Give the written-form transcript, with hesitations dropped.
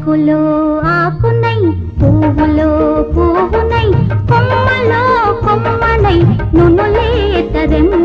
ఆకులో ఆకునై పువ్వులో పువ్వునై కొమ్మలో కొమ్మనై నునులే తరెమ్మ